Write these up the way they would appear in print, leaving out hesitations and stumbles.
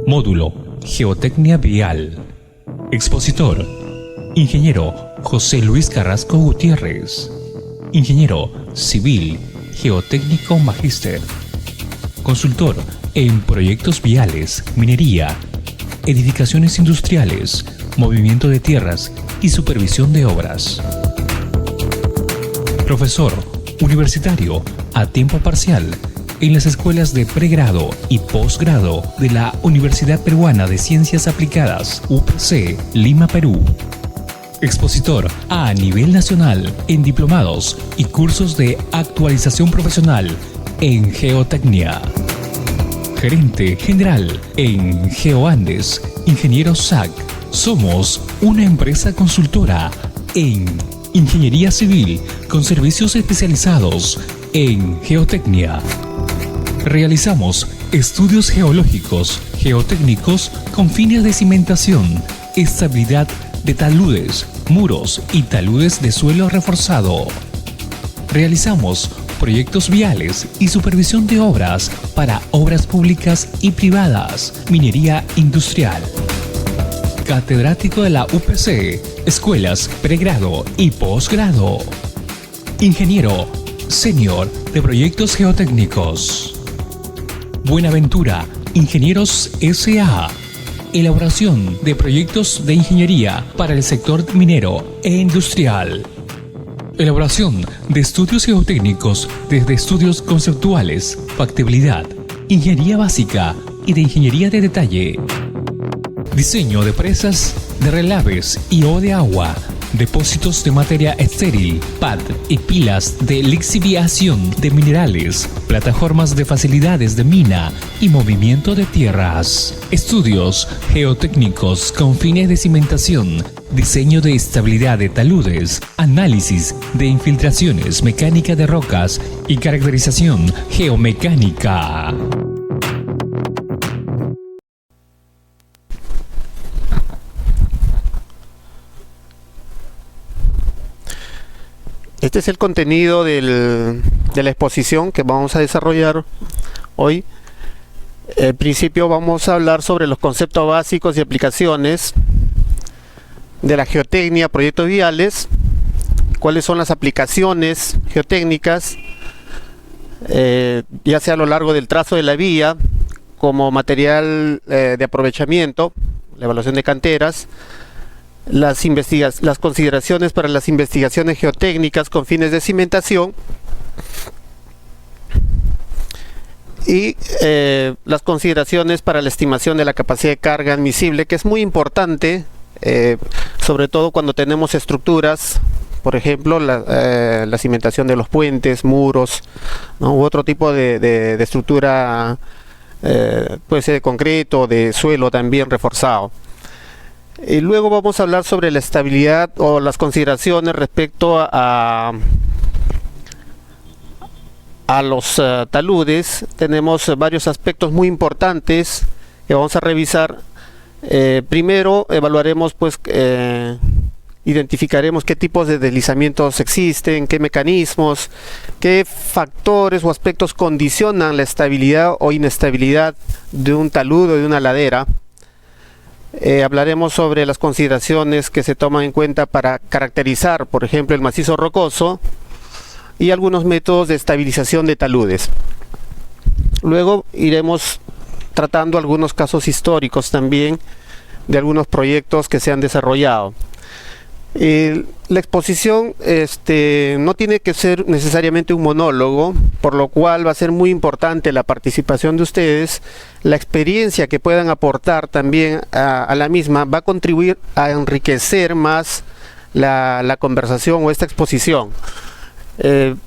Módulo Geotecnia Vial. Expositor: Ingeniero José Luis Carrasco Gutiérrez, Ingeniero Civil Geotécnico Magíster. Consultor en proyectos viales, minería, edificaciones industriales, movimiento de tierras y supervisión de obras. Profesor universitario a tiempo parcial en las escuelas de pregrado y posgrado de la Universidad Peruana de Ciencias Aplicadas, UPC, Lima, Perú. Expositor a nivel nacional en diplomados y cursos de actualización profesional en geotecnia. Gerente general en GeoAndes, Ingeniero SAC. Somos una empresa consultora en ingeniería civil con servicios especializados en geotecnia. Realizamos estudios geológicos, geotécnicos con fines de cimentación, estabilidad de taludes, muros y taludes de suelo reforzado. Realizamos proyectos viales y supervisión de obras para obras públicas y privadas, minería industrial. Catedrático de la UPC, escuelas pregrado y posgrado. Ingeniero senior de proyectos geotécnicos. Buenaventura Ingenieros S.A. Elaboración de proyectos de ingeniería para el sector minero e industrial. Elaboración de estudios geotécnicos desde estudios conceptuales, factibilidad, ingeniería básica y de ingeniería de detalle. Diseño de presas, de relaves y o de agua, depósitos de materia estéril, pad y pilas de lixiviación de minerales, plataformas de facilidades de mina y movimiento de tierras. Estudios geotécnicos con fines de cimentación, diseño de estabilidad de taludes, análisis de infiltraciones, mecánica de rocas y caracterización geomecánica. Este es el contenido de la exposición que vamos a desarrollar hoy. En principio vamos a hablar sobre los conceptos básicos y aplicaciones de la geotecnia, proyectos viales, cuáles son las aplicaciones geotécnicas, ya sea a lo largo del trazo de la vía, como material de aprovechamiento, la evaluación de canteras, las consideraciones para las investigaciones geotécnicas con fines de cimentación y las consideraciones para la estimación de la capacidad de carga admisible, que es muy importante, sobre todo cuando tenemos estructuras, por ejemplo la cimentación de los puentes, muros, ¿no? U otro tipo de estructura, puede ser de concreto, de suelo también reforzado. Y luego vamos a hablar sobre la estabilidad o las consideraciones respecto a los taludes. Tenemos varios aspectos muy importantes que vamos a revisar. Primero evaluaremos, identificaremos qué tipos de deslizamientos existen, qué mecanismos, qué factores o aspectos condicionan la estabilidad o inestabilidad de un talud o de una ladera. Hablaremos sobre las consideraciones que se toman en cuenta para caracterizar, por ejemplo, el macizo rocoso y algunos métodos de estabilización de taludes. Luego iremos tratando algunos casos históricos también de algunos proyectos que se han desarrollado. La exposición no tiene que ser necesariamente un monólogo, por lo cual va a ser muy importante la participación de ustedes. La experiencia que puedan aportar también a la misma va a contribuir a enriquecer más la conversación o esta exposición. En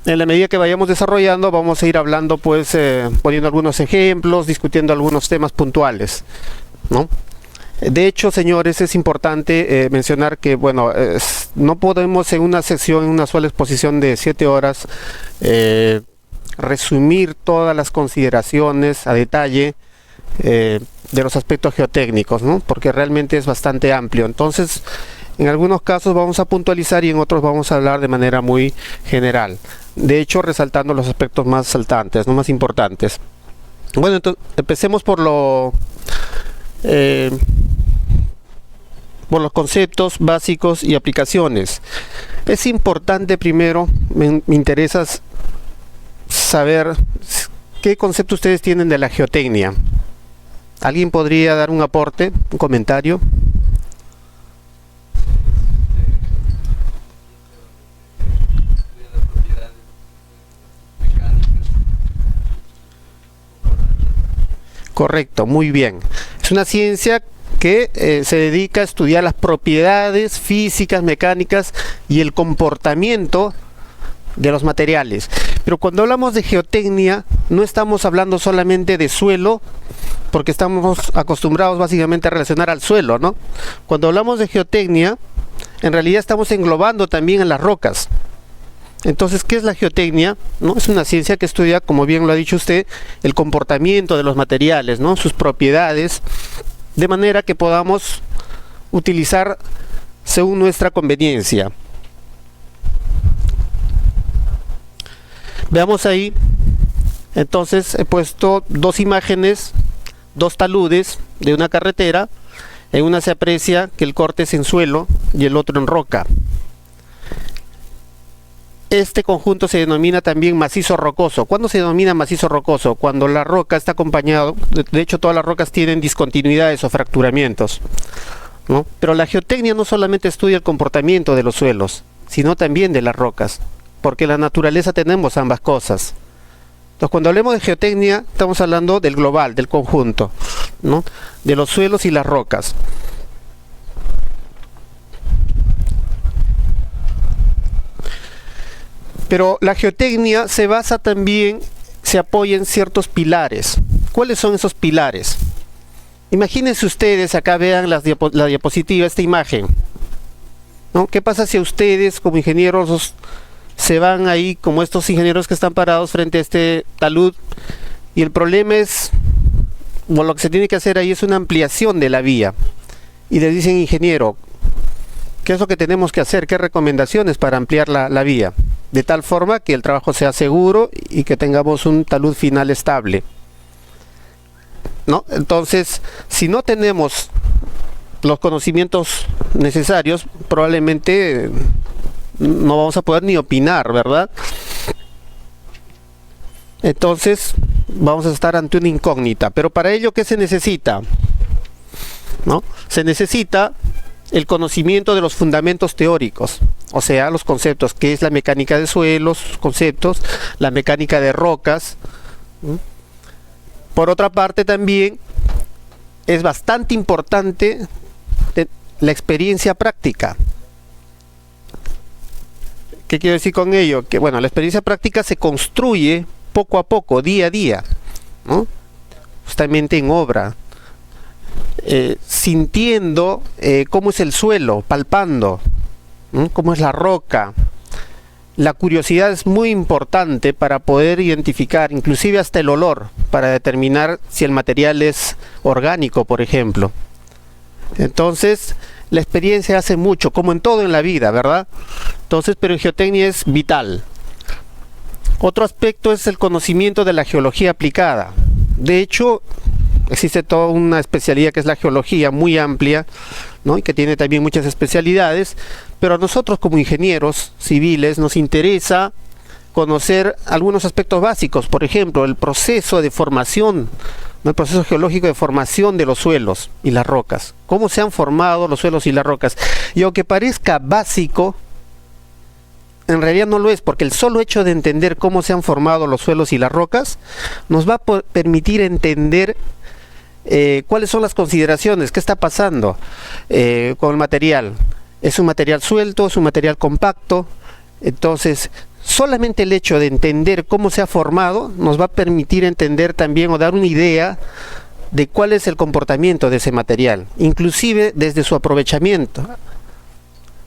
la medida que vayamos desarrollando, vamos a ir hablando, poniendo algunos ejemplos, discutiendo algunos temas puntuales, ¿no? De hecho, señores, es importante mencionar que, no podemos en una sesión, en una sola exposición de 7 horas, resumir todas las consideraciones a detalle de los aspectos geotécnicos, ¿no? Porque realmente es bastante amplio. Entonces, en algunos casos vamos a puntualizar y en otros vamos a hablar de manera muy general. De hecho, resaltando los aspectos más saltantes, no más importantes. Bueno, entonces empecemos por los conceptos básicos y aplicaciones. Es importante primero, me interesa saber qué concepto ustedes tienen de la geotecnia. ¿Alguien podría dar un aporte, un comentario? Correcto, muy bien. Es una ciencia que se dedica a estudiar las propiedades físicas, mecánicas y el comportamiento de los materiales. Pero cuando hablamos de geotecnia, no estamos hablando solamente de suelo, porque estamos acostumbrados básicamente a relacionar al suelo, ¿no? Cuando hablamos de geotecnia, en realidad estamos englobando también en las rocas. Entonces, ¿qué es la geotecnia? ¿No? Es una ciencia que estudia, como bien lo ha dicho usted, el comportamiento de los materiales, ¿no? Sus propiedades, de manera que podamos utilizar según nuestra conveniencia. Veamos ahí, entonces he puesto dos imágenes, dos taludes de una carretera. En una se aprecia que el corte es en suelo y el otro en roca. Este conjunto se denomina también macizo rocoso. ¿Cuándo se denomina macizo rocoso? Cuando la roca está acompañado, de hecho todas las rocas tienen discontinuidades o fracturamientos, ¿no? Pero la geotecnia no solamente estudia el comportamiento de los suelos, sino también de las rocas, porque en la naturaleza tenemos ambas cosas. Entonces, cuando hablemos de geotecnia, estamos hablando del global, del conjunto, ¿no? De los suelos y las rocas. Pero la geotecnia se basa también, se apoya en ciertos pilares. ¿Cuáles son esos pilares? Imagínense ustedes, acá vean la diapositiva, esta imagen, ¿no? ¿Qué pasa si ustedes como ingenieros se van ahí, como estos ingenieros que están parados frente a este talud, y el problema es, bueno, lo que se tiene que hacer ahí es una ampliación de la vía, y les dicen: ingeniero, ¿qué es lo que tenemos que hacer? ¿Qué recomendaciones para ampliar la vía? De tal forma que el trabajo sea seguro y que tengamos un talud final estable, ¿no? Entonces, si no tenemos los conocimientos necesarios, probablemente no vamos a poder ni opinar, ¿verdad? Entonces, vamos a estar ante una incógnita. Pero para ello, ¿qué se necesita? ¿No? Se necesita el conocimiento de los fundamentos teóricos, o sea, los conceptos, que es la mecánica de suelos, conceptos, la mecánica de rocas. Por otra parte, también es bastante importante la experiencia práctica. ¿Qué quiero decir con ello? Que bueno, la experiencia práctica se construye poco a poco, día a día, ¿no? Justamente en obra. Sintiendo cómo es el suelo, palpando, ¿no? Cómo es la roca. La curiosidad es muy importante para poder identificar, inclusive hasta el olor, para determinar si el material es orgánico, por ejemplo. Entonces, la experiencia hace mucho, como en todo en la vida, ¿verdad? Entonces, pero en geotecnia es vital. Otro aspecto es el conocimiento de la geología aplicada. De hecho, existe toda una especialidad que es la geología, muy amplia, ¿no? Y que tiene también muchas especialidades, pero a nosotros como ingenieros civiles nos interesa conocer algunos aspectos básicos, por ejemplo, el proceso de formación, ¿no? El proceso geológico de formación de los suelos y las rocas, cómo se han formado los suelos y las rocas. Y aunque parezca básico, en realidad no lo es, porque el solo hecho de entender cómo se han formado los suelos y las rocas nos va a permitir entender cuáles son las consideraciones, qué está pasando con el material. ¿Es un material suelto? ¿Es un material compacto? Entonces, solamente el hecho de entender cómo se ha formado nos va a permitir entender también o dar una idea de cuál es el comportamiento de ese material, inclusive desde su aprovechamiento.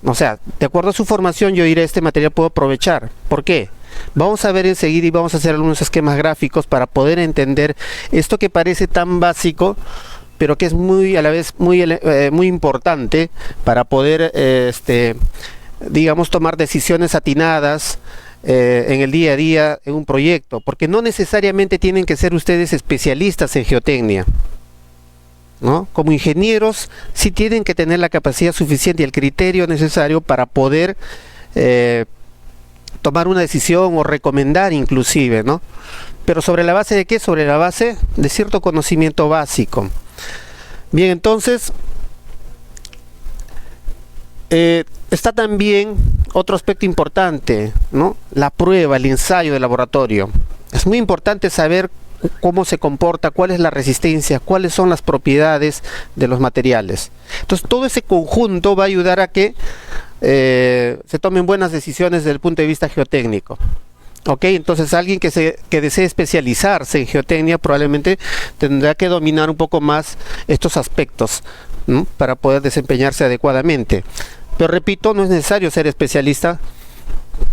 O sea, de acuerdo a su formación yo diré: este material puedo aprovechar. ¿Por qué? Vamos a ver enseguida y vamos a hacer algunos esquemas gráficos para poder entender esto que parece tan básico, pero que es muy a la vez muy importante para poder digamos tomar decisiones atinadas en el día a día en un proyecto, porque no necesariamente tienen que ser ustedes especialistas en geotecnia, ¿no? Como ingenieros sí tienen que tener la capacidad suficiente y el criterio necesario para poder tomar una decisión o recomendar inclusive, ¿no? Pero ¿sobre la base de qué? Sobre la base de cierto conocimiento básico. Bien, entonces está también otro aspecto importante, ¿no? La prueba, el ensayo de laboratorio. Es muy importante saber cómo se comporta, cuál es la resistencia, cuáles son las propiedades de los materiales. Entonces todo ese conjunto va a ayudar a que se tomen buenas decisiones desde el punto de vista geotécnico. Ok, entonces alguien que desee especializarse en geotecnia probablemente tendrá que dominar un poco más estos aspectos, ¿no? Para poder desempeñarse adecuadamente. Pero repito, no es necesario ser especialista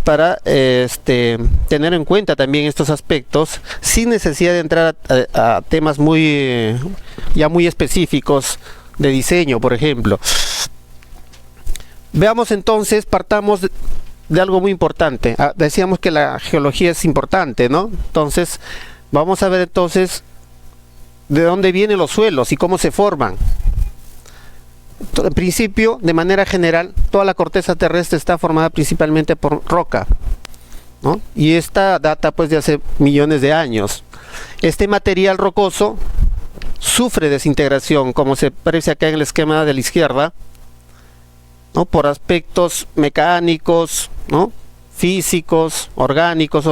para tener en cuenta también estos aspectos sin necesidad de entrar a temas ya muy específicos de diseño, por ejemplo. Veamos entonces, partamos de algo muy importante. Decíamos que la geología es importante, ¿no? Entonces, vamos a ver entonces de dónde vienen los suelos y cómo se forman. En principio, de manera general, toda la corteza terrestre está formada principalmente por roca, ¿no? Y esta data pues de hace millones de años. Este material rocoso sufre desintegración, como se aparece acá en el esquema de la izquierda, ¿no? Por aspectos mecánicos, ¿no? Físicos, orgánicos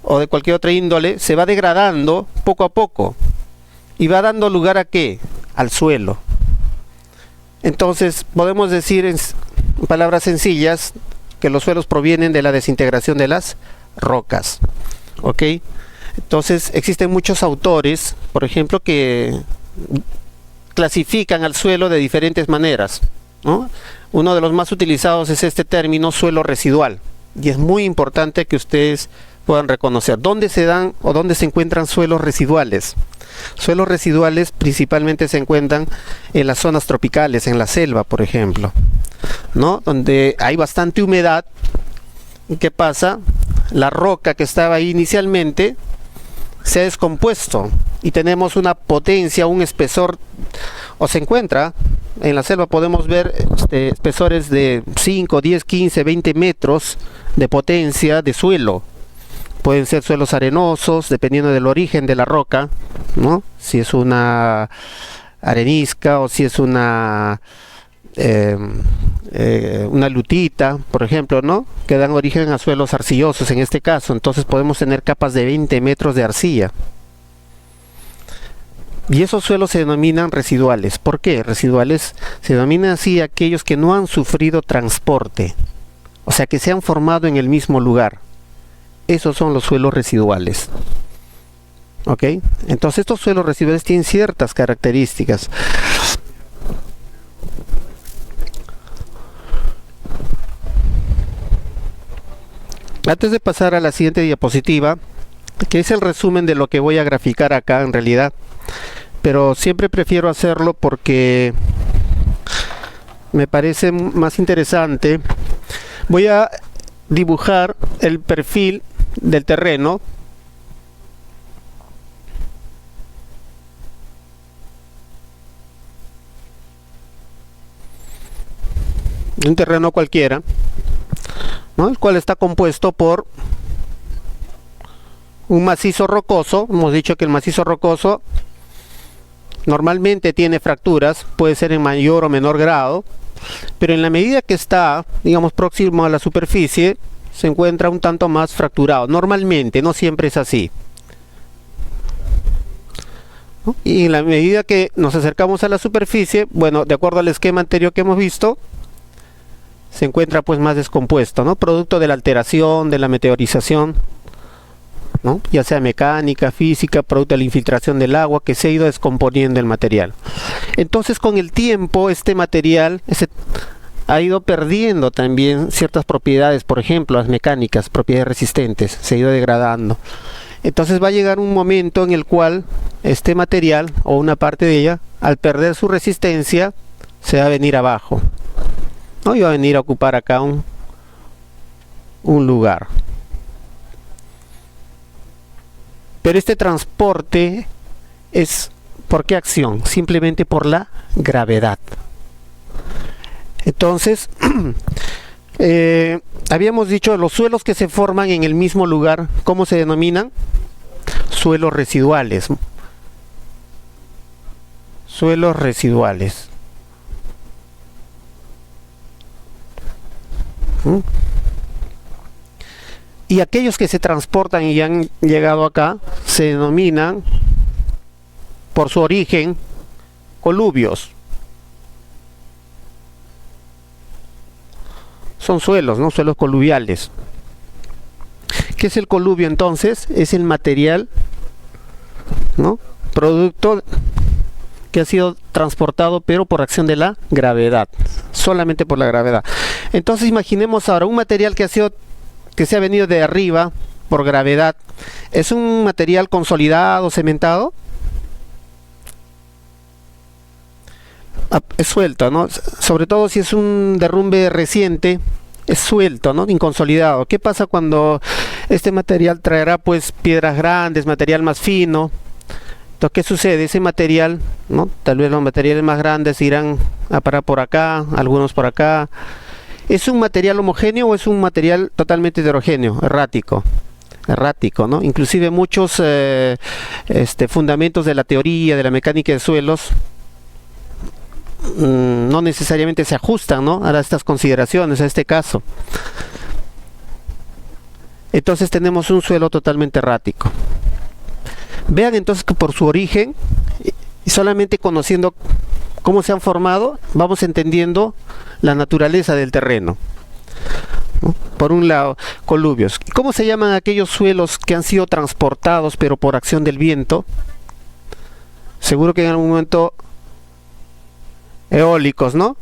o de cualquier otra índole, se va degradando poco a poco y va dando lugar ¿a qué? Al suelo. Entonces podemos decir en palabras sencillas que los suelos provienen de la desintegración de las rocas. ¿Ok? Entonces existen muchos autores, por ejemplo, que clasifican al suelo de diferentes maneras, ¿no? Uno de los más utilizados es este término suelo residual, y es muy importante que ustedes puedan reconocer dónde se dan o dónde se encuentran suelos residuales. Suelos residuales principalmente se encuentran en las zonas tropicales, en la selva, por ejemplo, ¿no? Donde hay bastante humedad. ¿Y qué pasa? La roca que estaba ahí inicialmente se ha descompuesto y tenemos una potencia, un espesor, o se encuentra en la selva, podemos ver espesores de 5, 10, 15, 20 metros de potencia de suelo. Pueden ser suelos arenosos, dependiendo del origen de la roca, ¿no? Si es una arenisca o si es una lutita, por ejemplo, ¿no? Que dan origen a suelos arcillosos en este caso. Entonces podemos tener capas de 20 metros de arcilla. Y esos suelos se denominan residuales. ¿Por qué? Residuales se denominan así aquellos que no han sufrido transporte, o sea que se han formado en el mismo lugar. Esos son los suelos residuales. ¿Ok? Entonces estos suelos residuales tienen ciertas características. Antes de pasar a la siguiente diapositiva, que es el resumen de lo que voy a graficar acá en realidad, pero siempre prefiero hacerlo porque me parece más interesante. Voy a dibujar el perfil del terreno. Un terreno cualquiera, ¿no? El cual está compuesto por un macizo rocoso. Hemos dicho que el macizo rocoso normalmente tiene fracturas, puede ser en mayor o menor grado, pero en la medida que está, digamos, próximo a la superficie, se encuentra un tanto más fracturado. Normalmente, no siempre es así, ¿no? Y en la medida que nos acercamos a la superficie, bueno, de acuerdo al esquema anterior que hemos visto, se encuentra pues más descompuesto, ¿no? Producto de la alteración, de la meteorización, ¿no? Ya sea mecánica, física, producto de la infiltración del agua, que se ha ido descomponiendo el material. Entonces con el tiempo este material ha ido perdiendo también ciertas propiedades, por ejemplo las mecánicas, propiedades resistentes, se ha ido degradando. Entonces va a llegar un momento en el cual este material o una parte de ella, al perder su resistencia, se va a venir abajo, ¿no? Y va a venir a ocupar acá un lugar. Pero este transporte es, ¿por qué acción? Simplemente por la gravedad. Entonces, habíamos dicho los suelos que se forman en el mismo lugar, ¿cómo se denominan? Suelos residuales. Suelos residuales. Y aquellos que se transportan y han llegado acá se denominan, por su origen, coluvios. Son suelos, ¿no? Suelos coluviales. ¿Qué es el coluvio entonces? Es el material, ¿no? Producto que ha sido transportado, pero por acción de la gravedad, solamente por la gravedad. Entonces imaginemos ahora un material que se ha venido de arriba por gravedad. ¿Es un material consolidado, cementado? Es suelto, ¿no? Sobre todo si es un derrumbe reciente, es suelto, ¿no? Inconsolidado. ¿Qué pasa cuando este material traerá pues piedras grandes, material más fino? Entonces, ¿qué sucede? Ese material, ¿no? Tal vez los materiales más grandes irán a parar por acá, algunos por acá. ¿Es un material homogéneo o es un material totalmente heterogéneo, errático? Errático, ¿no? Inclusive muchos fundamentos de la teoría, de la mecánica de suelos, no necesariamente se ajustan, ¿no? A estas consideraciones, a este caso. Entonces tenemos un suelo totalmente errático. Vean entonces que por su origen, y solamente conociendo cómo se han formado, vamos entendiendo la naturaleza del terreno, ¿no? Por un lado, coluvios. ¿Cómo se llaman aquellos suelos que han sido transportados pero por acción del viento? Seguro que en algún momento eólicos, ¿no?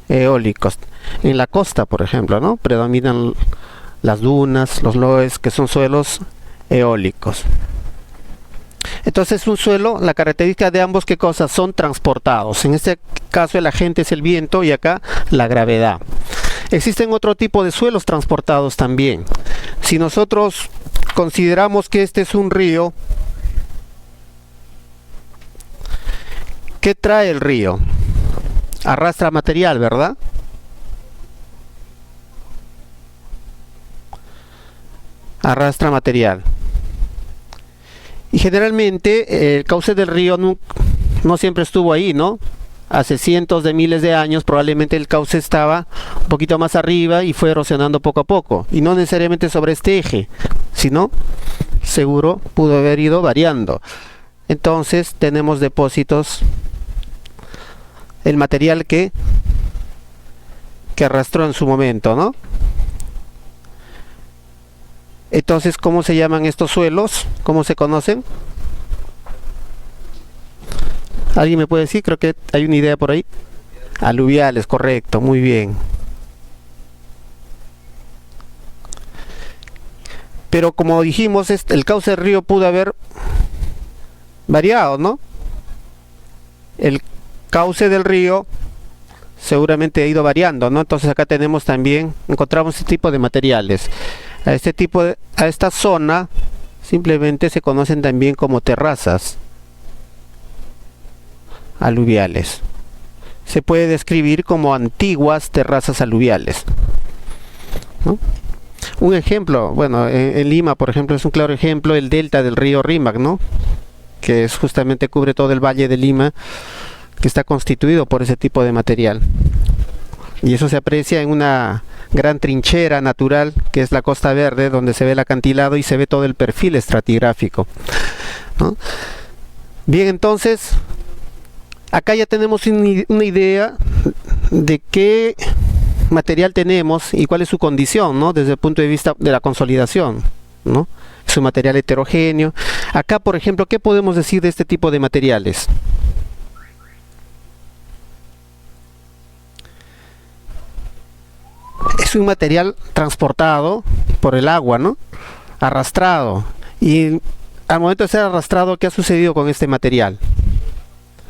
Eólicos. En la costa, por ejemplo, ¿no? Predominan las dunas, los loes, que son suelos eólicos. Entonces un suelo, la característica de ambos, ¿qué cosas? Son transportados. En este caso el agente es el viento y acá la gravedad. Existen otro tipo de suelos transportados también. Si nosotros consideramos que este es un río, ¿qué trae el río? Arrastra material, ¿verdad? Arrastra material. Y generalmente el cauce del río no siempre estuvo ahí, ¿no? Hace cientos de miles de años probablemente el cauce estaba un poquito más arriba y fue erosionando poco a poco. Y no necesariamente sobre este eje, sino seguro pudo haber ido variando. Entonces tenemos depósitos, el material que arrastró en su momento, ¿no? Entonces, ¿cómo se llaman estos suelos? ¿Cómo se conocen? ¿Alguien me puede decir? Creo que hay una idea por ahí. Aluviales, correcto, muy bien. Pero como dijimos, el cauce del río pudo haber variado, ¿no? El cauce del río seguramente ha ido variando, ¿no? Entonces acá tenemos también, encontramos este tipo de materiales. A esta zona simplemente se conocen también como terrazas aluviales. Se puede describir como antiguas terrazas aluviales, ¿no? Un ejemplo, bueno, en Lima, por ejemplo, es un claro ejemplo el delta del río Rímac, ¿no? Que es justamente cubre todo el valle de Lima, que está constituido por ese tipo de material. Y eso se aprecia en una gran trinchera natural que es la Costa Verde, donde se ve el acantilado y se ve todo el perfil estratigráfico, ¿no? Bien, entonces acá ya tenemos una idea de qué material tenemos y cuál es su condición, ¿no? Desde el punto de vista de la consolidación, ¿no? Es un material heterogéneo. Acá, por ejemplo, ¿qué podemos decir de este tipo de materiales? Es un material transportado por el agua, ¿no? Arrastrado. Y al momento de ser arrastrado, ¿qué ha sucedido con este material?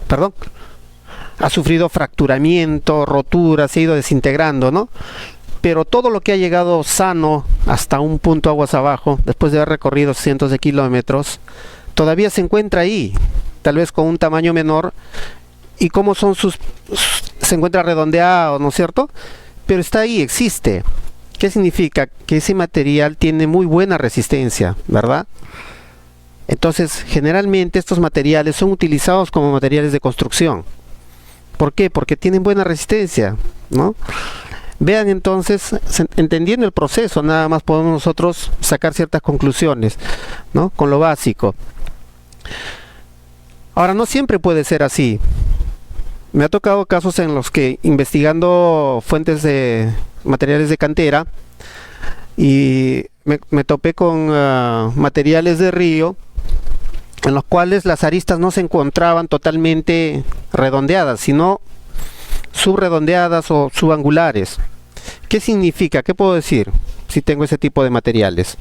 ¿Perdón? Ha sufrido fracturamiento, rotura, se ha ido desintegrando, ¿no? pero todo lo que ha llegado sano hasta un punto aguas abajo, después de haber recorrido cientos de kilómetros, todavía se encuentra ahí, tal vez con un tamaño menor, y cómo son se encuentra redondeado, ¿no es cierto? Pero está ahí, existe. ¿Qué significa? Que ese material tiene muy buena resistencia, ¿verdad? Entonces, generalmente estos materiales son utilizados como materiales de construcción. ¿Por qué? Porque tienen buena resistencia, ¿no? Vean entonces, entendiendo el proceso, nada más podemos nosotros sacar ciertas conclusiones, ¿no? Con lo básico. Ahora, no siempre puede ser así. Me ha tocado casos en los que, investigando fuentes de materiales de cantera, y me topé con materiales de río, en los cuales las aristas no se encontraban totalmente redondeadas, sino subredondeadas o subangulares. ¿Qué significa? ¿Qué puedo decir si tengo ese tipo de materiales?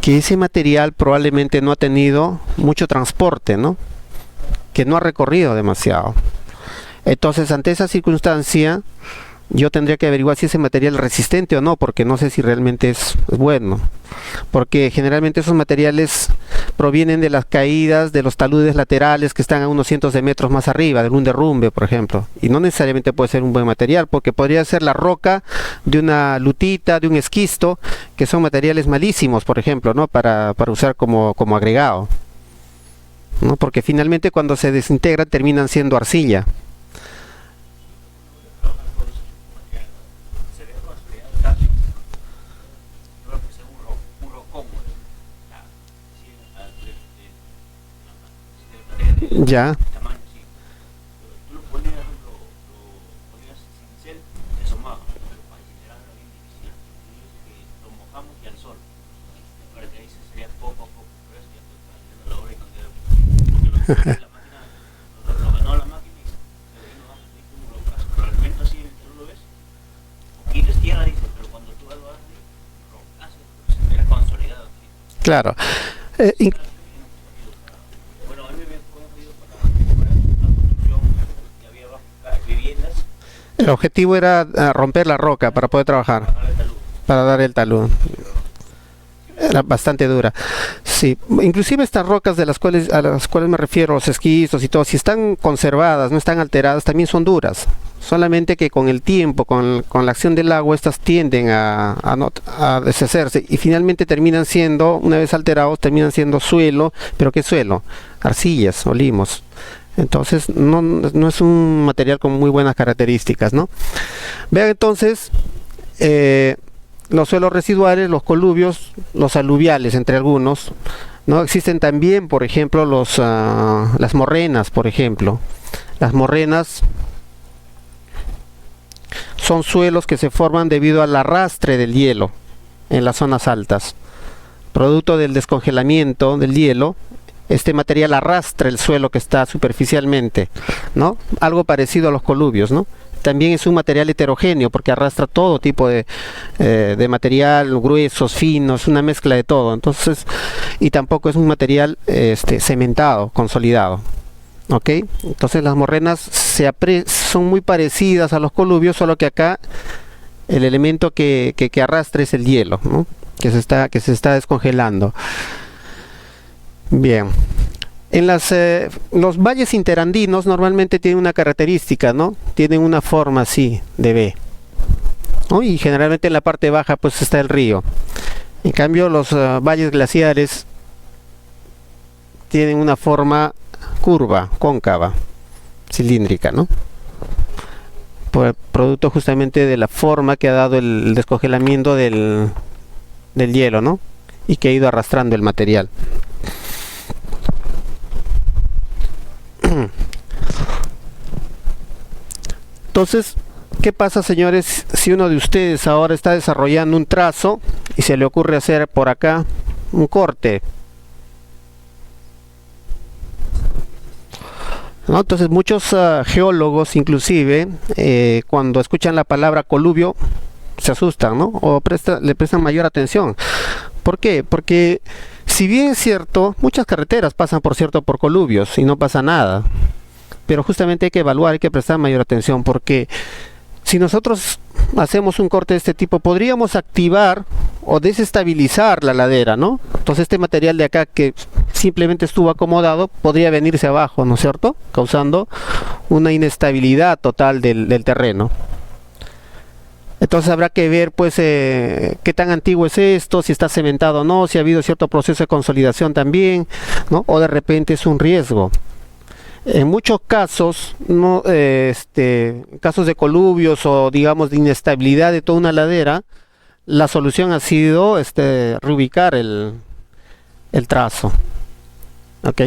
Que ese material probablemente no ha tenido mucho transporte, ¿no? Que no ha recorrido demasiado. Entonces, ante esa circunstancia, yo tendría que averiguar si ese material es resistente o no, porque no sé si realmente es bueno. Porque generalmente esos materiales provienen de las caídas de los taludes laterales que están a unos cientos de metros más arriba, de un derrumbe, por ejemplo. Y no necesariamente puede ser un buen material, porque podría ser la roca de una lutita, de un esquisto, que son materiales malísimos, por ejemplo, ¿no? Para usar como agregado, ¿no? Porque finalmente cuando se desintegran terminan siendo arcilla. Ya. Claro. El objetivo era romper la roca para poder trabajar, para dar el talud. Era bastante dura. Sí, inclusive estas rocas a las cuales me refiero, los esquistos y todo, si están conservadas, no están alteradas, también son duras. Solamente que con el tiempo, con la acción del agua, estas tienden a deshacerse y finalmente terminan siendo, una vez alterados, terminan siendo suelo. ¿Pero qué suelo? Arcillas o limos. Entonces no es un material con muy buenas características, ¿no? Vean entonces los suelos residuales, los coluvios, los aluviales, entre algunos, ¿no? Existen también, por ejemplo, las morrenas, por ejemplo. Las morrenas son suelos que se forman debido al arrastre del hielo en las zonas altas. Producto del descongelamiento del hielo, este material arrastra el suelo que está superficialmente, ¿no? Algo parecido a los coluvios, ¿no? También es un material heterogéneo porque arrastra todo tipo de material, gruesos, finos, una mezcla de todo. Entonces, y tampoco es un material cementado, consolidado. ¿Ok? Entonces las morrenas son muy parecidas a los coluvios, solo que acá el elemento que arrastra es el hielo, ¿no? Que se está descongelando. Bien. En los valles interandinos normalmente tienen una característica, ¿no? Tienen una forma así de V, ¿no? Y generalmente en la parte baja pues está el río. En cambio los valles glaciares tienen una forma curva, cóncava, cilíndrica, ¿no? Por producto justamente de la forma que ha dado el descongelamiento del hielo, ¿no? Y que ha ido arrastrando el material. Entonces, ¿qué pasa, señores, si uno de ustedes ahora está desarrollando un trazo y se le ocurre hacer por acá un corte? ¿No? Entonces muchos geólogos inclusive cuando escuchan la palabra coluvio se asustan, ¿no? O le prestan mayor atención. ¿Por qué? Porque si bien es cierto, muchas carreteras pasan por coluvios y no pasa nada. pero justamente hay que evaluar, hay que prestar mayor atención, porque si nosotros hacemos un corte de este tipo, podríamos activar o desestabilizar la ladera, ¿no? Entonces este material de acá que simplemente estuvo acomodado, podría venirse abajo, ¿no es cierto? Causando una inestabilidad total del terreno. Entonces habrá que ver pues qué tan antiguo es esto, si está cementado o no, si ha habido cierto proceso de consolidación también, ¿no? O de repente es un riesgo. En muchos casos, no, casos de coluvios o digamos de inestabilidad de toda una ladera, la solución ha sido reubicar el trazo. ¿Ok?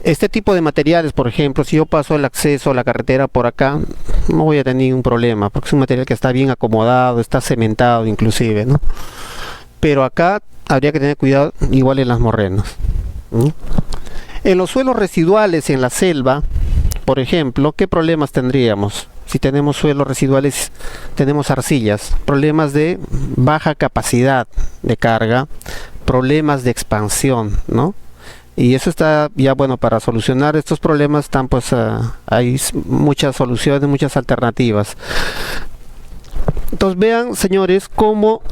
Este tipo de materiales, por ejemplo, si yo paso el acceso a la carretera por acá, no voy a tener ningún problema, porque es un material que está bien acomodado, está cementado inclusive, ¿no? Pero acá habría que tener cuidado igual en las morrenas. En los suelos residuales en la selva, por ejemplo, ¿qué problemas tendríamos? Si tenemos suelos residuales, tenemos arcillas, problemas de baja capacidad de carga, problemas de expansión, ¿no? Y eso está ya bueno, para solucionar estos problemas están pues hay muchas soluciones, muchas alternativas. Entonces vean, señores, cómo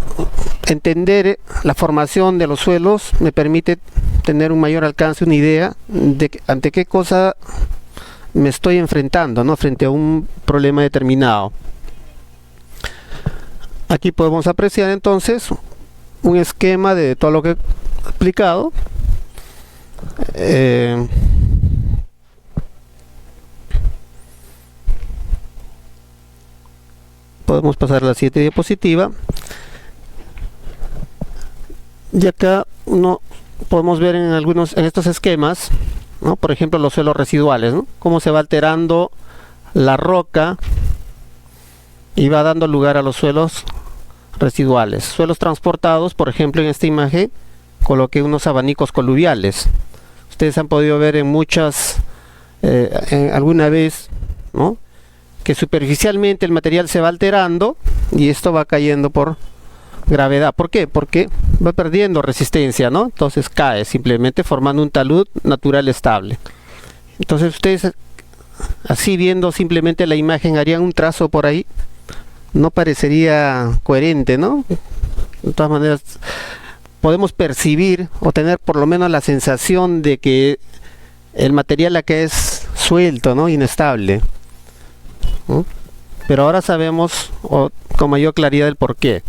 entender la formación de los suelos me permite tener un mayor alcance, una idea de ante qué cosa me estoy enfrentando, ¿no? Frente a un problema determinado. Aquí podemos apreciar entonces un esquema de todo lo que he explicado. Podemos pasar a la siguiente diapositiva y acá podemos ver en estos esquemas, ¿no? Por ejemplo los suelos residuales, ¿no? Cómo se va alterando la roca y va dando lugar a los suelos residuales, suelos transportados. Por ejemplo, en esta imagen coloqué unos abanicos coluviales. Ustedes han podido ver en muchas alguna vez, ¿no? Que superficialmente el material se va alterando y esto va cayendo por gravedad. ¿Por qué? Porque va perdiendo resistencia, ¿no? Entonces cae simplemente formando un talud natural estable. Entonces ustedes así viendo simplemente la imagen harían un trazo por ahí, no parecería coherente, ¿no? De todas maneras podemos percibir o tener por lo menos la sensación de que el material acá es suelto, ¿no? Inestable, ¿no? Pero ahora sabemos con mayor claridad el porqué.